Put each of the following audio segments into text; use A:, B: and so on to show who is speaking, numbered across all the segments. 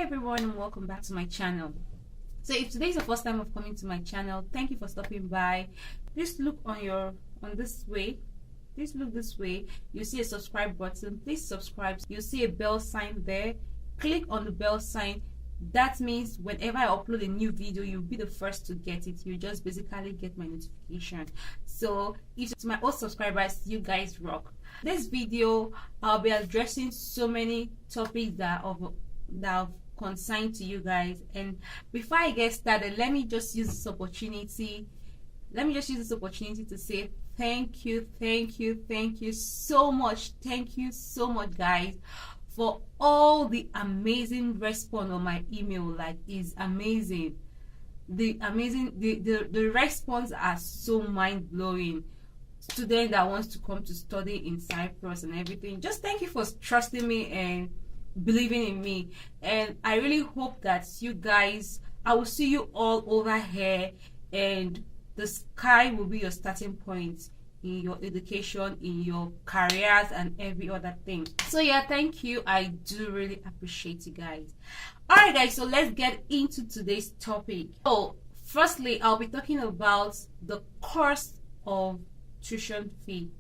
A: Hi everyone, and welcome back to my channel. So if today is the first time of coming to my channel, thank you for stopping by. Please look on this way. Please look this way. You see a subscribe button. Please subscribe. You'll see a bell sign there. Click on the bell sign. That means whenever I upload a new video, you'll be the first to get it. You just basically get my notification. So if to my old subscribers, you guys rock. This video, I'll be addressing so many topics that are consigned to you guys. And before I get started, let me just use this opportunity to say thank you so much. Thank you so much, guys, for all the amazing response on my email. Like, is amazing. The response are so mind-blowing. Student that wants to come to study in Cyprus and everything, just thank you for trusting me and believing in me. And I really hope that you guys, I will see you all over here, and the sky will be your starting point in your education, in your careers, and every other thing. So yeah, thank you. I do really appreciate you guys. All right, guys, so let's get into today's topic. So firstly, I'll be talking about the cost of tuition fee.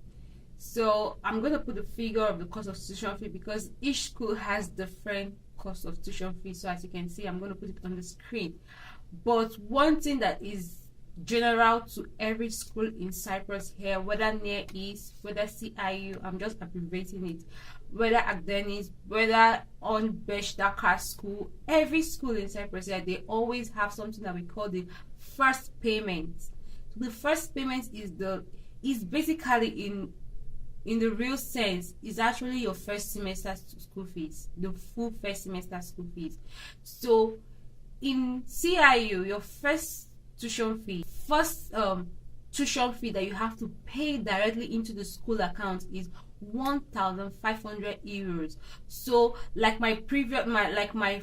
A: So I'm going to put the figure of the cost of tuition fee because each school has different cost of tuition fee. So as you can see, I'm going to put it on the screen. But one thing that is general to every school in Cyprus here, whether Near East, whether CIU, I'm just abbreviating it, whether Agdenis, whether on Dakar school, every school in Cyprus here, they always have something that we call the first payment. So the first payment is basically in the real sense is actually your first semester school fees, the full first semester school fees. So in CIU, your first tuition fee that you have to pay directly into the school account is 1,500 euros. So like my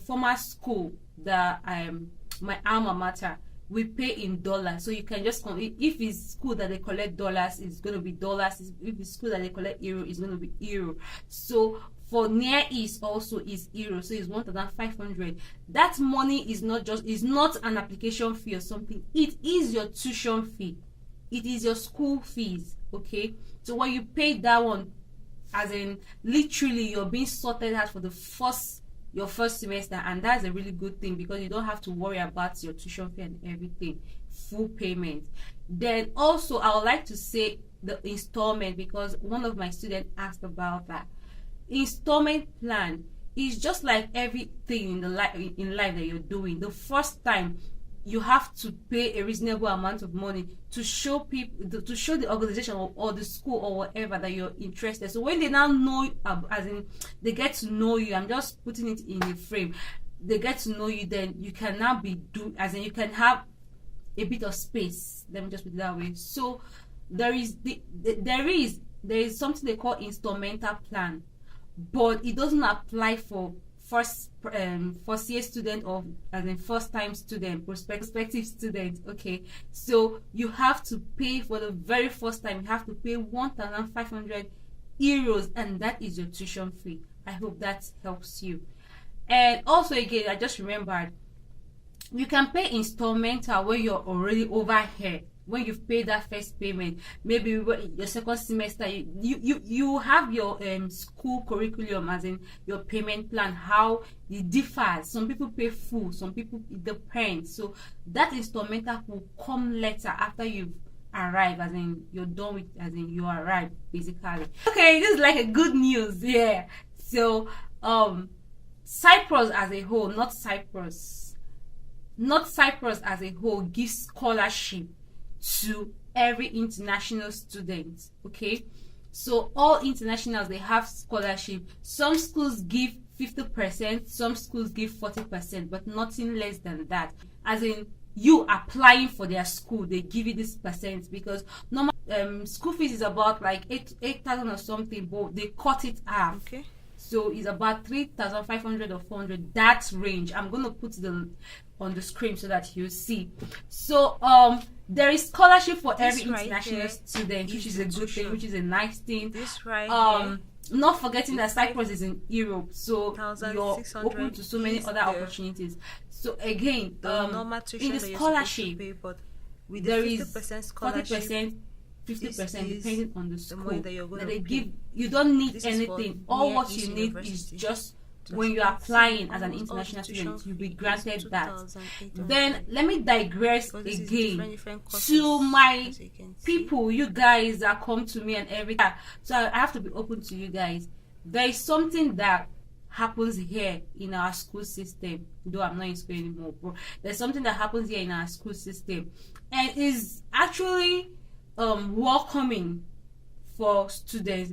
A: former school, my alma mater, we pay in dollars. So you can just if it's school that they collect dollars, it's going to be dollars. If it's school that they collect euro, it's going to be euro. So for Near East also is euro, so it's 1,500. That money is not an application fee or something. It is your tuition fee. It is your school fees. Okay, so when you pay that one, as in literally you're being sorted out for your first semester, and that's a really good thing because you don't have to worry about your tuition fee and everything, full payment. Then also I would like to say the installment, because one of my students asked about that. Installment plan is just like everything in life that you're doing. The first time you have to pay a reasonable amount of money to show people, to show the organization or the school or whatever that you're interested. So when they now know, as in they get to know you, I'm just putting it in a frame, they get to know you, then you can now you can have a bit of space. Let me just put it that way. So there is something they call installmental plan, but it doesn't apply for first year student or as in first time student, prospective student. Okay, so you have to pay for the very first time, you have to pay 1,500 euros, and that is your tuition fee. I hope that helps you. And also again, I just remembered, you can pay installmental when you're already over here. When you've paid that first payment, maybe your second semester, you have your school curriculum, as in your payment plan, how it differs. Some people pay full, some people it depends. So that installmental will come later after you've arrived, as in you're done with, as in you arrived basically. Okay, this is like a good news. Yeah. So Cyprus as a whole, not Cyprus as a whole, gives scholarship to every international student. Okay, so all internationals, they have scholarship. Some schools give 50%, some schools give 40%, but nothing less than that. As in you applying for their school, they give you this percent, because normal school fees is about like 8,000 or something, but they cut it half. Okay, so it's about 3,500 or 400, that range. I'm gonna put on the screen so that you see. So there is scholarship for every international student, which is a good thing, which is a nice thing. not forgetting that Cyprus is in Europe, so you're
B: 1,600
A: open to so many
B: is
A: other
B: there.
A: opportunities. So again,
B: The normal
A: in
B: tuition
A: the
B: that you're supposed to
A: scholarship,
B: pay, but with
A: there
B: the
A: is
B: 50% scholarship,
A: 40%, 50%
B: is
A: depending on the
B: the
A: school
B: money that you're going
A: that
B: to
A: they
B: pay.
A: give. You don't need
B: This is for
A: anything. All
B: near
A: what
B: East
A: you need is
B: University.
A: just
B: Just
A: when you're
B: let's
A: applying
B: see,
A: as an
B: almost all
A: international
B: the tuition
A: student, you'll be
B: fee
A: granted
B: is
A: that.
B: 2,800.
A: Then let me digress
B: Because this is
A: again
B: different courses,
A: to my
B: as you can see.
A: people, you guys that come to me and everything. So I have to be open to you guys. There is something that happens here in our school system, though I'm not in school anymore, but there's something that happens here in our school system, and is actually welcoming for students.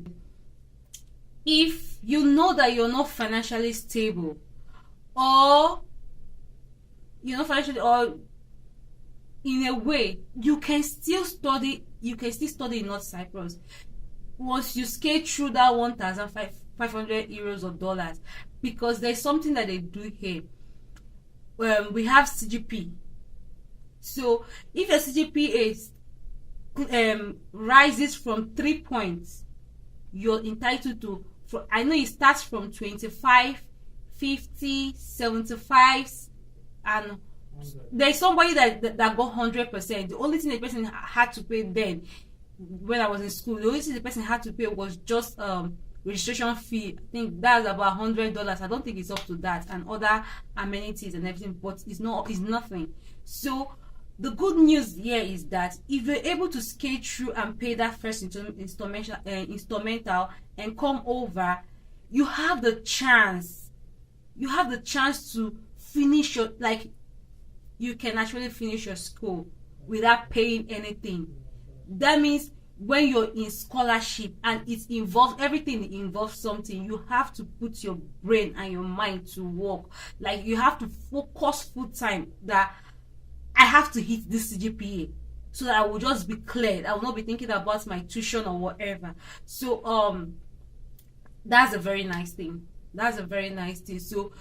A: If you know that you're not financially stable, or you're not financially, or in a way, you can still study in North Cyprus once you skate through that 1,500 euros or dollars, because there's something that they do here. We have CGP. So if your CGPA is rises from 3 points, you're entitled to, I know it starts from 25, 50, 75, and there's somebody that got 100%. The only thing the person had to pay then, when I was in school, the only thing the person had to pay was just registration fee. I think that's about $100. I don't think it's up to that, and other amenities and everything, but it's nothing. So the good news here is that if you're able to skate through and pay that first instrumental and come over, you have the chance to finish your, like, you can actually finish your school without paying anything. That means when you're in scholarship and everything involves something, you have to put your brain and your mind to work. Like, you have to focus full time that I have to hit this CGPA, so that I will just be cleared. I will not be thinking about my tuition or whatever. So that's a very nice thing. So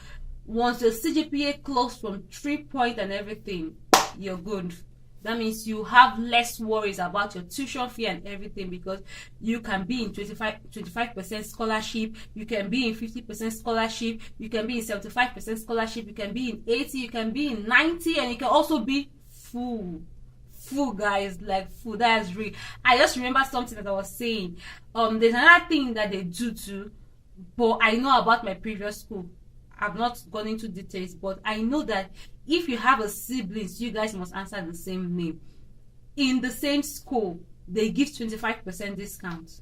A: once your CGPA close from 3 point and everything, you're good. That means you have less worries about your tuition fee and everything, because you can be in 25% scholarship, you can be in 50% scholarship, you can be in 75% scholarship, you can be in 80, you can be in 90, and you can also be full, guys, like full. That is real. I just remember something that I was saying. There's another thing that they do too, but I know about my previous school. I've not gone into details, but I know that if you have a siblings, you guys must answer the same name. In the same school, they give 25% discount.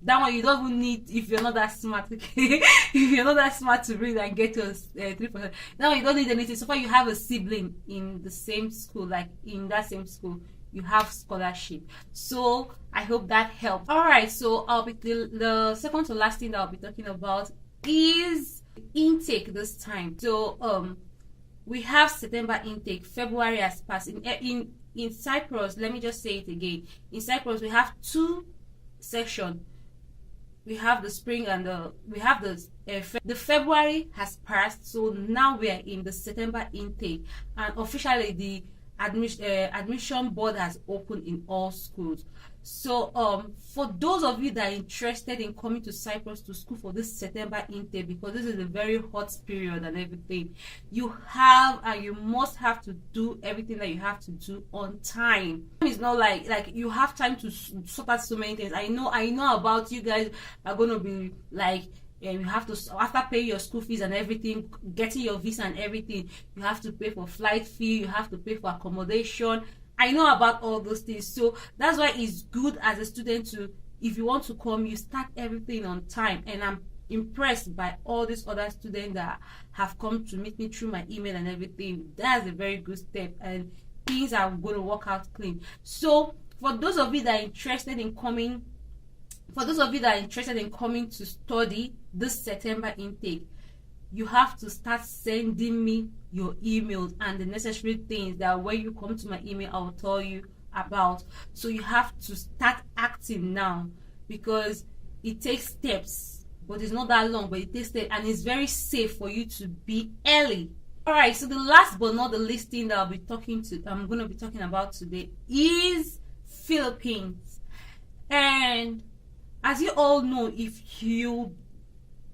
A: That one you don't even need if you're not that smart. Okay? If you're not that smart to read and get your 3%, now you don't need anything. So far you have a sibling in the same school, like in that same school, you have scholarship. So I hope that helped. All right, so the second to last thing that I'll be talking about is intake this time. So we have September intake. February has passed. In Cyprus, let me just say it again. In Cyprus, we have two sections. We have the spring and the February has passed. So now we are in the September intake, and officially the admission board has opened in all schools. So for those of you that are interested in coming to Cyprus to school for this September intake, because this is a very hot period and everything, you must have to do everything that you have to do on time. It's not like you have time to sort out so many things. I know about you guys are going to be like, you have to, after paying your school fees and everything, getting your visa and everything, you have to pay for flight fee, you have to pay for accommodation. I know about all those things. So that's why it's good as a student to, if you want to come, you start everything on time. And I'm impressed by all these other students that have come to meet me through my email and everything. That's a very good step, and things are going to work out clean. So for those of you that are interested in coming, to study this September intake, you have to start sending me your emails and the necessary things that when you come to my email, I will tell you about. So you have to start acting now, because it takes steps, but it's not that long, but it takes steps, and it's very safe for you to be early. All right, so the last but not the least thing that I'm going to be talking about today is Philippines. And as you all know, if you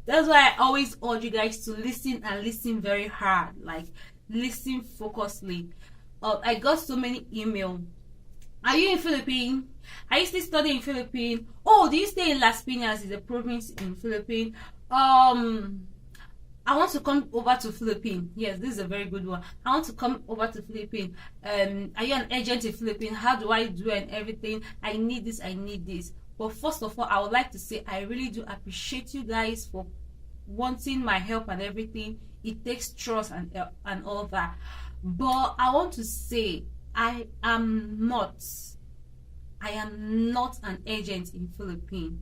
A: that's why I always urge you guys to listen and listen very hard, like listen focusedly. I got so many email. Are you in Philippines? Are you still studying in Philippines? Oh, do you stay in Las Piñas? Is a province in Philippines. I want to come over to Philippines. Yes, this is a very good one. I want to come over to Philippines. Are you an agent in Philippines? How do I do and everything? I need this, I need this. But first of all, I would like to say I really do appreciate you guys for wanting my help and everything. It takes trust and all that. But I want to say I am not an agent in Philippines.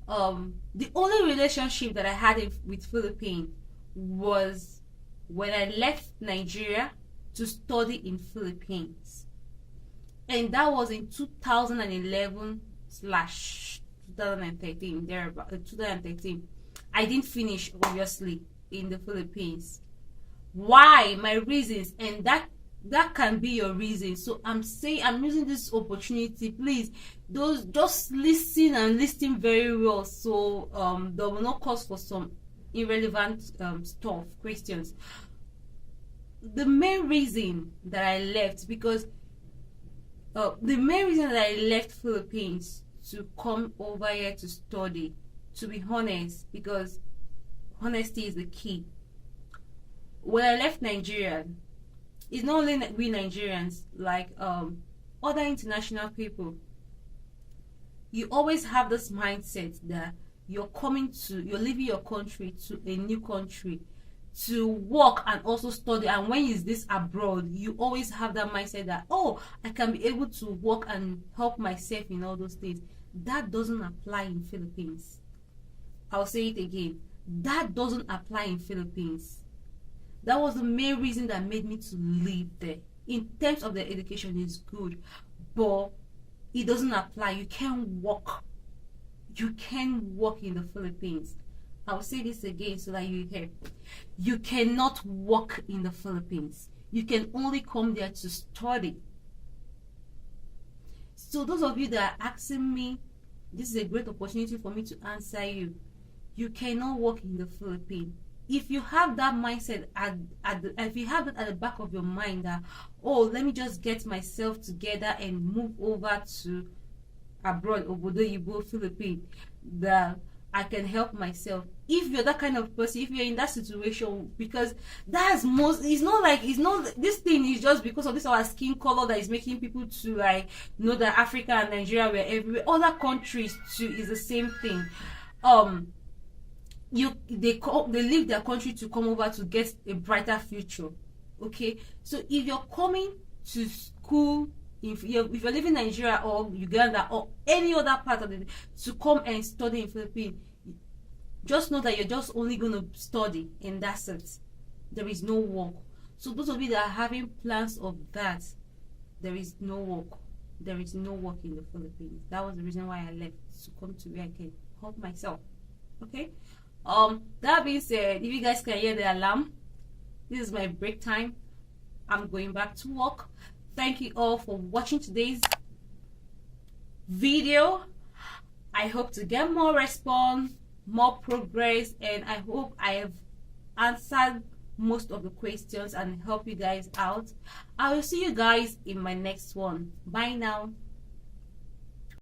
A: The only relationship that I had with Philippines was when I left Nigeria to study in Philippines, and that was in 2011/2013. There about 2013. I didn't finish, obviously, in the Philippines. Why? My reasons, and that can be your reason. So I'm using this opportunity, please, those just listen and listen very well, so there will not cause for some irrelevant questions. The main reason that I left Philippines to come over here to study, to be honest, because honesty is the key. When I left Nigeria, it's not only we Nigerians, like other international people, you always have this mindset that you're leaving your country to a new country to work and also study. And when is this abroad, you always have that mindset that, oh, I can be able to work and help myself in all those things. That doesn't apply in Philippines. I'll say it again. That doesn't apply in Philippines. That was the main reason that made me to leave there. In terms of the education, is good, but it doesn't apply. You can't work. You can't work in the Philippines. I'll say this again so that you hear. You cannot work in the Philippines. You can only come there to study. So those of you that are asking me, this is a great opportunity for me to answer you. You cannot work in the Philippines. If you have that mindset, if you have it at the back of your mind that, oh, let me just get myself together and move over to abroad, Obodo Yibo, Philippines, that I can help myself. If you're that kind of person, if you're in that situation, because this thing is just because of this our skin color that is making people to like know that Africa and Nigeria were everywhere. Other countries too is the same thing. They leave their country to come over to get a brighter future. Okay, so if you're coming to school, if you're living in Nigeria or Uganda or any other part of to come and study in Philippines, just know that you're just only going to study and that's it. There is no work. So those of you that are having plans of that, there is no work. There is no work in the Philippines. That was the reason why I left, to come to where I can help myself. Okay. That being said, if you guys can hear the alarm, this is my break time. I'm going back to work. Thank you all for watching today's video. I hope to get more response, more progress, and I hope I have answered most of the questions and help you guys out. I will see you guys in my next one. Bye now.